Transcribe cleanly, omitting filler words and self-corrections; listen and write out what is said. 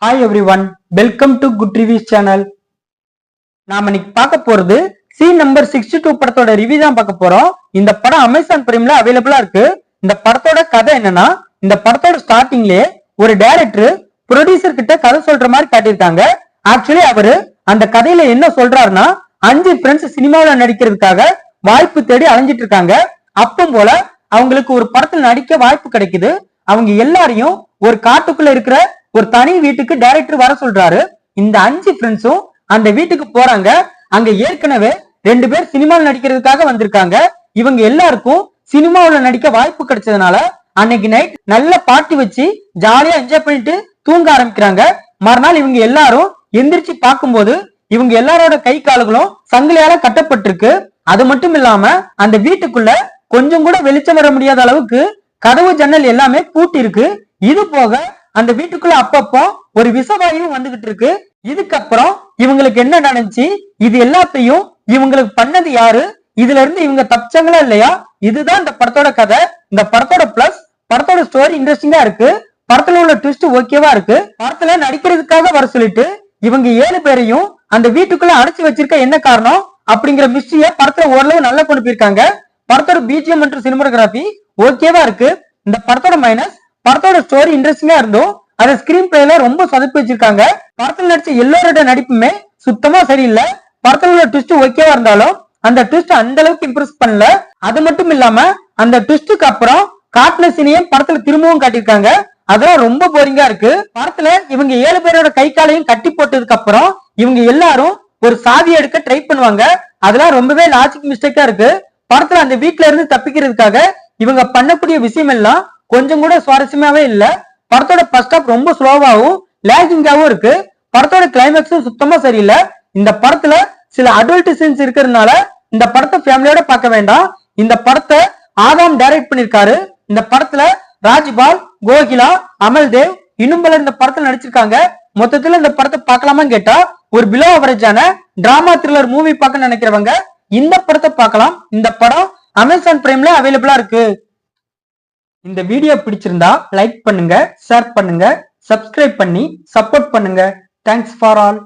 Hi everyone, welcome to good reviews channel. நாம இன்னைக்கு பார்க்க போறது சீன் நம்பர் 62 படத்தோட ரிவ்யூ தான் பார்க்க போறோம். இந்த படம் அமேசான் பிரைம்ல அவைலபிளா இருக்கு. இந்த படத்தோட கதை என்னன்னா, இந்த படத்தோட ஸ்டார்டிங்லயே ஒரு டைரக்டர் ப்ரொடியூசர் கிட்ட கதை சொல்ற மாதிரி காட்டியிருக்காங்க. ஆக்சுவலி அவரு அந்த கதையில என்ன சொல்றாருன்னா, 5 ஃப்ரெண்ட்ஸ் சினிமாவில நடிக்கிறதுக்காக வாய்ப்பு தேடி அலைஞ்சிட்டு இருக்காங்க. அப்பம் போல அவங்களுக்கு ஒரு படத்துல நடிக்க வாய்ப்பு கிடைக்குது. அவங்க எல்லாரையும் ஒரு காட்டுக்குள்ள இருக்கிற ஒரு தனி வீட்டுக்கு டைரக்டர் வர சொல்றாரு. இந்த 5 ஃப்ரெண்ட்ஸும் அந்த வீட்டுக்கு போறாங்க. அங்க ஏற்கனவே 2 பேர் சினிமாவில் நடிக்கிறதுக்காக வந்திருக்காங்க. இவங்க எல்லாருக்கும் சினிமாவில் நடிக்க வாய்ப்பு கிடைச்சதுனால அன்னைக்கு நைட் நல்ல பார்ட்டி வச்சு ஜாலியா என்ஜாய் பண்ணிட்டு தூங்க ஆரம்பிக்கிறாங்க. மறுநாள் இவங்க எல்லாரும் எந்திரிச்சு பார்க்கும்போது இவங்க எல்லாரோட கை கால்களும் சங்கிலியால கட்டப்பட்டிருக்கு. அது மட்டும் இல்லாம அந்த வீட்டுக்குள்ள கொஞ்சம் கூட வெளிச்சம் வர முடியாத அளவுக்கு கதவு ஜன்னல் எல்லாமே பூட்டி இருக்கு. இது போக அந்த வீட்டுக்குள்ள அப்பப்போ ஒரு விஷவாயும் வந்துகிட்டு இருக்கு. இதுக்கப்புறம் இவங்களுக்கு என்ன நடந்துச்சு, இது எல்லாத்தையும் இவங்களுக்கு பண்ணது யாரு, இதுல இருந்து இவங்க தப்பிச்சாங்களா இல்லையா, இதுதான் இந்த படத்தோட கதை. இந்த படத்தோட பிளஸ் படத்தோட ஸ்டோரி இன்ட்ரெஸ்டிங்கா இருக்கு. படத்துல உள்ள ட்விஸ்ட் ஓகேவா இருக்கு. படத்துல நடிக்கிறதுக்காக வர சொல்லிட்டு இவங்க 7 பேரையும் அந்த வீட்டுக்குள்ள அடைச்சு வச்சிருக்க என்ன காரணம் அப்படிங்கிற மிஸ்ட்ரிய படத்துல ஓரளவு நல்லா கொண்டு போயிருக்காங்க. படத்தோட பிஜிஎம் மற்றும் சினிமாட்டோகிராஃபி ஓகேவா இருக்கு. இந்த படத்தோட மைனஸ் படத்தோட ஸ்டோரி இன்ட்ரெஸ்டிங்கா இருந்தும் அதை ஸ்கிரீன் பிளேல ரொம்ப சொதப்பி வச்சிருக்காங்க. படத்துல நடிச்ச எல்லாரோட நடிப்புமே சுத்தமா சரியில்லை. படத்துல உள்ள ட்விஸ்ட் ஓகேவா இருந்தாலும் அந்த ட்விஸ்ட் அந்த அளவுக்கு இம்ப்ரெஸ் பண்ணல. அது மட்டும் இல்லாம அந்த ட்விஸ்டுக்கு அப்புறம் காட்டுல சீனையும் படத்துல திரும்பவும் காட்டியிருக்காங்க. அதெல்லாம் ரொம்ப போரிங்கா இருக்கு. படத்துல இவங்க 7 பேரோட கை காலையும் கட்டி போட்டதுக்கு அப்புறம் இவங்க எல்லாரும் ஒரு சாவி எடுக்க ட்ரை பண்ணுவாங்க. அதெல்லாம் ரொம்பவே லாஜிக் மிஸ்டேக்கா இருக்கு. படத்துல அந்த வீட்டுல இருந்து தப்பிக்கிறதுக்காக இவங்க பண்ணக்கூடிய விஷயம் எல்லாம் கொஞ்சம் கூட சுவாரஸ்யமாவே இல்ல. படத்தோட ஃபர்ஸ்ட் ஹாஃப் ரொம்ப ஸ்லோவாவும் லேகிங்காவும் இருக்கு. படத்தோட கிளைமேக்ஸும் சுத்தமா சரியில்லை. இந்த படத்துல சில அடல்ட் சீன்ஸ் இருக்கிறதுனால இந்த படத்தை ஃபேமிலியோட பார்க்க வேண்டாம். இந்த படத்தை ஆதாம் டைரக்ட் பண்ணிருக்காரு. இந்த படத்துல ராஜ்பால், கோகிலா, அமல்தேவ் இன்னும் பலர் இந்த படத்துல நடிச்சிருக்காங்க. மொத்தத்துல இந்த படத்தை பார்க்கலாமான்னு கேட்டா ஒரு பிலோ அவரேஜான டிராமா த்ரில்லர் மூவி பார்க்க நினைக்கிறவங்க இந்த படத்தை பார்க்கலாம். இந்த படம் அமேசான் பிரைம்ல அவைலபிளா இருக்கு. இந்த வீடியோ பிடிச்சிருந்தா லைக் பண்ணுங்க, ஷேர் பண்ணுங்க, சப்ஸ்கிரைப் பண்ணி சப்போர்ட் பண்ணுங்க. Thanks for all.